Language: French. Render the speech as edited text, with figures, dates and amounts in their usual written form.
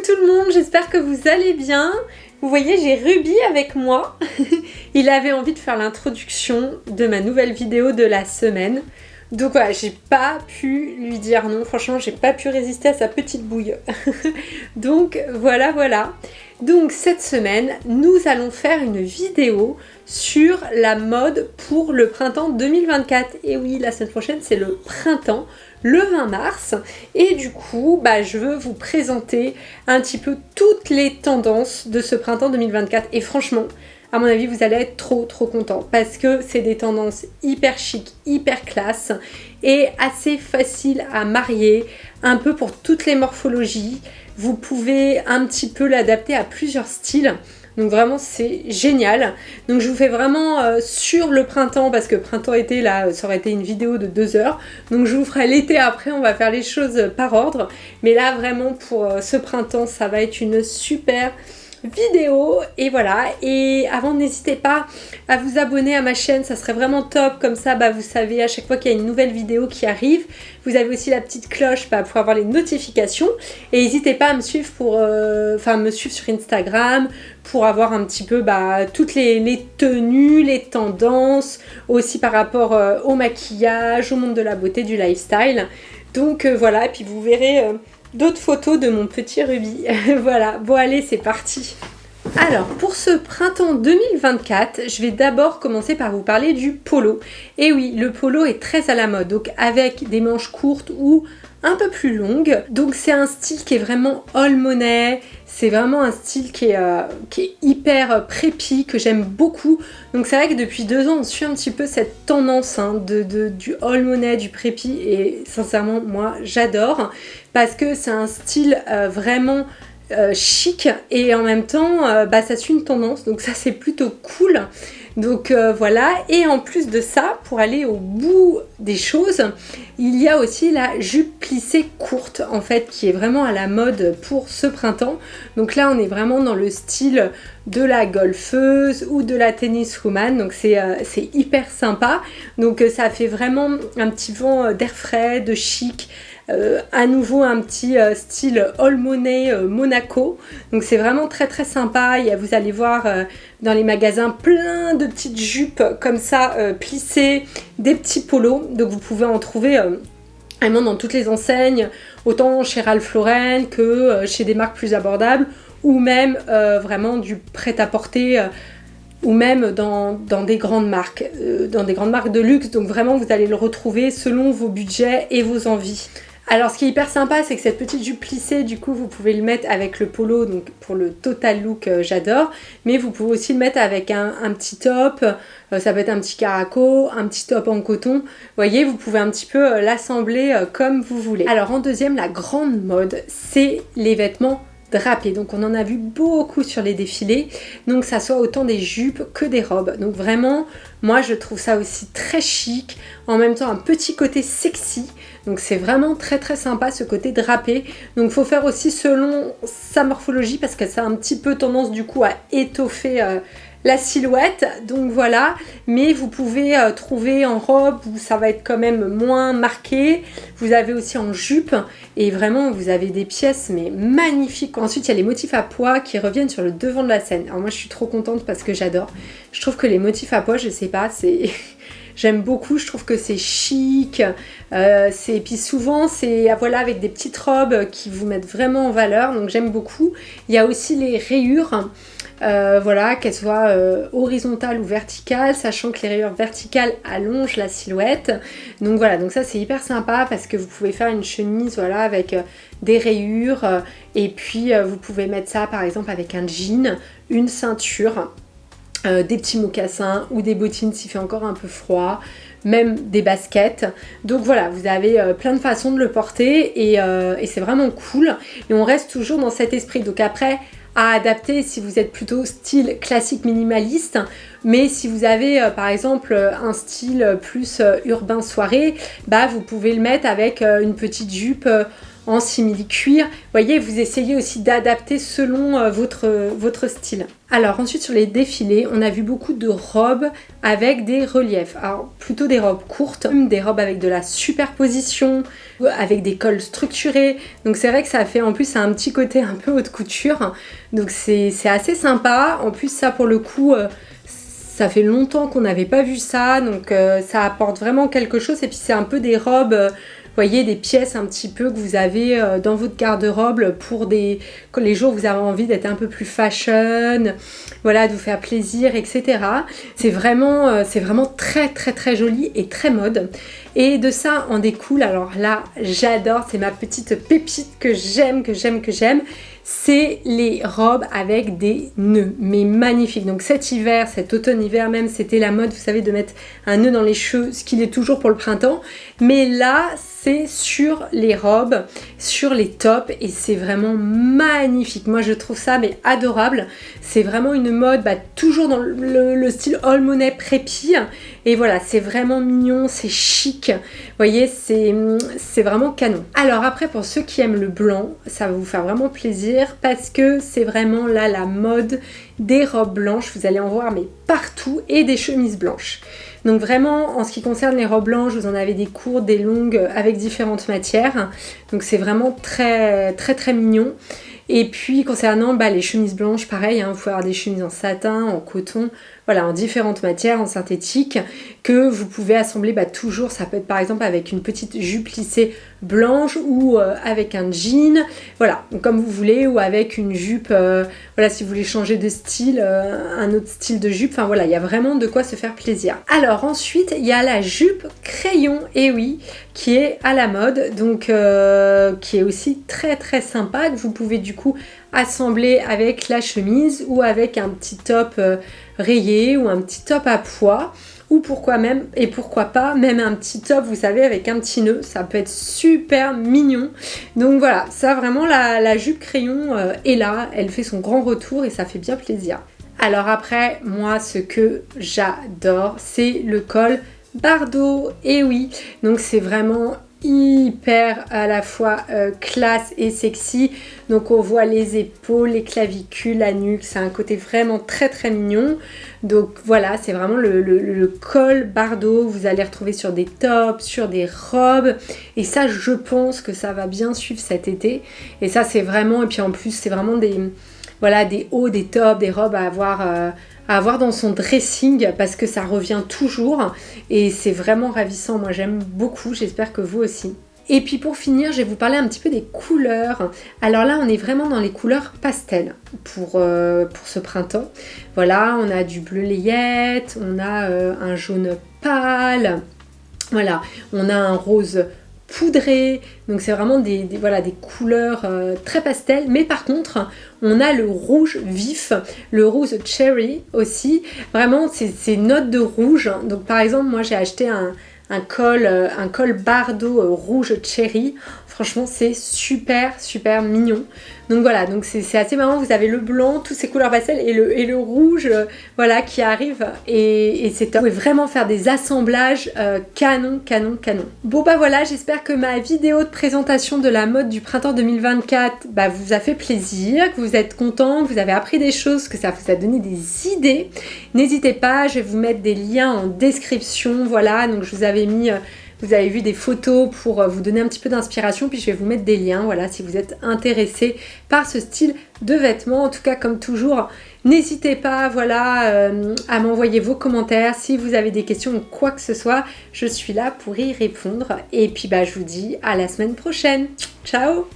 tout le monde, j'espère que vous allez bien. Vous voyez, j'ai Ruby avec moi. Il avait envie de faire l'introduction de ma nouvelle vidéo de la semaine. Donc voilà, j'ai pas pu lui dire non, franchement j'ai pas pu résister à sa petite bouille. Donc voilà. Donc cette semaine, nous allons faire une vidéo sur la mode pour le printemps 2024. Et oui, la semaine prochaine c'est le printemps, le 20 mars. Et du coup, je veux vous présenter un petit peu toutes les tendances de ce printemps 2024. Et franchement, à mon avis, vous allez être trop contents parce que c'est des tendances hyper chic, hyper classe et assez faciles à marier, un peu pour toutes les morphologies. Vous pouvez un petit peu l'adapter à plusieurs styles. Donc vraiment c'est génial. Donc je vous fais vraiment sur le printemps parce que printemps-été là ça aurait été une vidéo de 2 heures. Donc je vous ferai l'été après, on va faire les choses par ordre. Mais là vraiment pour ce printemps ça va être une super vidéo et voilà. Et avant, n'hésitez pas à vous abonner à ma chaîne, ça serait vraiment top, comme ça vous savez à chaque fois qu'il y a une nouvelle vidéo qui arrive. Vous avez aussi la petite cloche pour avoir les notifications et n'hésitez pas à me suivre pour me suivre sur Instagram pour avoir un petit peu toutes les tenues, les tendances, aussi par rapport au maquillage, au monde de la beauté, du lifestyle. Donc voilà, et puis vous verrez d'autres photos de mon petit Ruby. Voilà, bon allez, c'est parti. Alors, pour ce printemps 2024, je vais d'abord commencer par vous parler du polo. Et oui, le polo est très à la mode, donc avec des manches courtes ou un peu plus longues. Donc c'est un style qui est vraiment all money, c'est vraiment un style qui est hyper préppy, que j'aime beaucoup. Donc c'est vrai que depuis 2 ans, on suit un petit peu cette tendance du all money, du préppy, et sincèrement, moi, j'adore, parce que c'est un style vraiment chic, et en même temps, ça suit une tendance, donc ça c'est plutôt cool. Donc voilà, et en plus de ça, pour aller au bout des choses, il y a aussi la jupe plissée courte, en fait, qui est vraiment à la mode pour ce printemps. Donc là, on est vraiment dans le style de la golfeuse ou de la tenniswoman, donc c'est hyper sympa. Donc ça fait vraiment un petit vent d'air frais, de chic. À nouveau un petit style all money Monaco, donc c'est vraiment très sympa. Vous allez voir dans les magasins plein de petites jupes comme ça plissées, des petits polos, donc vous pouvez en trouver vraiment dans toutes les enseignes, autant chez Ralph Lauren que chez des marques plus abordables, ou même vraiment du prêt-à-porter, ou même dans des grandes marques, de luxe. Donc vraiment vous allez le retrouver selon vos budgets et vos envies. Alors ce qui est hyper sympa, c'est que cette petite jupe plissée, du coup vous pouvez le mettre avec le polo, donc pour le total look j'adore, mais vous pouvez aussi le mettre avec un petit top, ça peut être un petit caraco, un petit top en coton. Vous voyez, vous pouvez un petit peu l'assembler comme vous voulez. Alors en deuxième, la grande mode, c'est les vêtements drapés. Donc on en a vu beaucoup sur les défilés, donc ça soit autant des jupes que des robes. Donc vraiment, moi je trouve ça aussi très chic, en même temps un petit côté sexy. Donc c'est vraiment très sympa ce côté drapé. Donc il faut faire aussi selon sa morphologie, parce que ça a un petit peu tendance du coup à étoffer la silhouette. Donc voilà, mais vous pouvez trouver en robe où ça va être quand même moins marqué. Vous avez aussi en jupe, et vraiment vous avez des pièces mais magnifiques. Ensuite il y a les motifs à pois qui reviennent sur le devant de la scène. Alors moi je suis trop contente parce que j'adore. Je trouve que les motifs à pois, je sais pas, c'est... J'aime beaucoup, je trouve que c'est chic, et puis souvent c'est avec des petites robes qui vous mettent vraiment en valeur, donc j'aime beaucoup. Il y a aussi les rayures, qu'elles soient horizontales ou verticales, sachant que les rayures verticales allongent la silhouette. Donc voilà, donc ça c'est hyper sympa parce que vous pouvez faire une chemise avec des rayures, et puis vous pouvez mettre ça par exemple avec un jean, une ceinture, des petits mocassins ou des bottines s'il fait encore un peu froid, même des baskets. Donc voilà, vous avez plein de façons de le porter, et c'est vraiment cool. Et on reste toujours dans cet esprit. Donc après, à adapter si vous êtes plutôt style classique minimaliste, mais si vous avez par exemple un style plus urbain soirée, vous pouvez le mettre avec une petite jupe en simili-cuir. Vous voyez, vous essayez aussi d'adapter selon votre style. Alors ensuite sur les défilés, on a vu beaucoup de robes avec des reliefs. Alors plutôt des robes courtes, des robes avec de la superposition, avec des cols structurés. Donc c'est vrai que ça fait en plus un petit côté un peu haute couture. Donc c'est assez sympa. En plus ça pour le coup, ça fait longtemps qu'on n'avait pas vu ça. Donc ça apporte vraiment quelque chose. Et puis c'est un peu des robes... Vous voyez, des pièces un petit peu que vous avez dans votre garde-robe pour les jours où vous avez envie d'être un peu plus fashion, voilà, de vous faire plaisir, etc. C'est vraiment très très très joli et très mode. Et de ça en découle, alors là, j'adore, c'est ma petite pépite que j'aime. C'est les robes avec des nœuds, mais magnifiques. Donc cet hiver, cet automne-hiver même, c'était la mode, vous savez, de mettre un nœud dans les cheveux, ce qu'il est toujours pour le printemps. Mais là, c'est sur les robes, sur les tops, et c'est vraiment magnifique. Moi, je trouve ça mais adorable. C'est vraiment une mode, toujours dans le style all money prépi. Et voilà, c'est vraiment mignon, c'est chic. Vous voyez, c'est vraiment canon. Alors après, pour ceux qui aiment le blanc, ça va vous faire vraiment plaisir parce que c'est vraiment là la mode des robes blanches. Vous allez en voir mais partout et des chemises blanches. Donc vraiment, en ce qui concerne les robes blanches, vous en avez des courtes, des longues avec différentes matières. Donc c'est vraiment très très très mignon. Et puis concernant les chemises blanches, pareil, vous pouvez avoir des chemises en satin, en coton, voilà, en différentes matières, en synthétique, que vous pouvez assembler toujours, ça peut être par exemple avec une petite jupe lissée blanche ou avec un jean, voilà, comme vous voulez, ou avec une jupe, voilà, si vous voulez changer de style, un autre style de jupe, enfin voilà, il y a vraiment de quoi se faire plaisir. Alors ensuite, il y a la jupe crayon, et oui, qui est à la mode, donc qui est aussi très très sympa, que vous pouvez du coup assembler avec la chemise ou avec un petit top rayé ou un petit top à pois, ou pourquoi pas même un petit top, vous savez, avec un petit nœud, ça peut être super mignon. Donc voilà, ça vraiment la jupe crayon est là, elle fait son grand retour et ça fait bien plaisir. Alors après, moi ce que j'adore, c'est le col Bardot, et oui, donc c'est vraiment hyper à la fois classe et sexy. Donc on voit les épaules, les clavicules, la nuque, c'est un côté vraiment très très mignon. Donc voilà, c'est vraiment le col Bardot, vous allez retrouver sur des tops, sur des robes, et ça je pense que ça va bien suivre cet été. Et ça c'est vraiment, et puis en plus c'est vraiment des hauts, des tops, des robes à avoir dans son dressing parce que ça revient toujours et c'est vraiment ravissant. Moi j'aime beaucoup, j'espère que vous aussi. Et puis pour finir, je vais vous parler un petit peu des couleurs. Alors là, on est vraiment dans les couleurs pastel pour ce printemps. Voilà, on a du bleu layette, on a un jaune pâle, voilà, on a un rose poudré, donc c'est vraiment des couleurs très pastel, mais par contre on a le rouge vif, le rouge cherry aussi, vraiment c'est notes de rouge. Donc par exemple moi j'ai acheté un col Bardot rouge cherry, franchement c'est super super mignon. Donc voilà, donc c'est assez marrant, vous avez le blanc, toutes ces couleurs pastel et le rouge voilà qui arrive et c'est top. Vous pouvez vraiment faire des assemblages canon. Bon voilà, j'espère que ma vidéo de présentation de la mode du printemps 2024 vous a fait plaisir, que vous êtes contents, que vous avez appris des choses, que ça vous a donné des idées. N'hésitez pas, je vais vous mettre des liens en description, voilà, donc je vous avais mis... Vous avez vu des photos pour vous donner un petit peu d'inspiration, puis je vais vous mettre des liens, voilà, si vous êtes intéressé par ce style de vêtements. En tout cas, comme toujours, n'hésitez pas, voilà, à m'envoyer vos commentaires. Si vous avez des questions ou quoi que ce soit, je suis là pour y répondre. Et puis, je vous dis à la semaine prochaine. Ciao!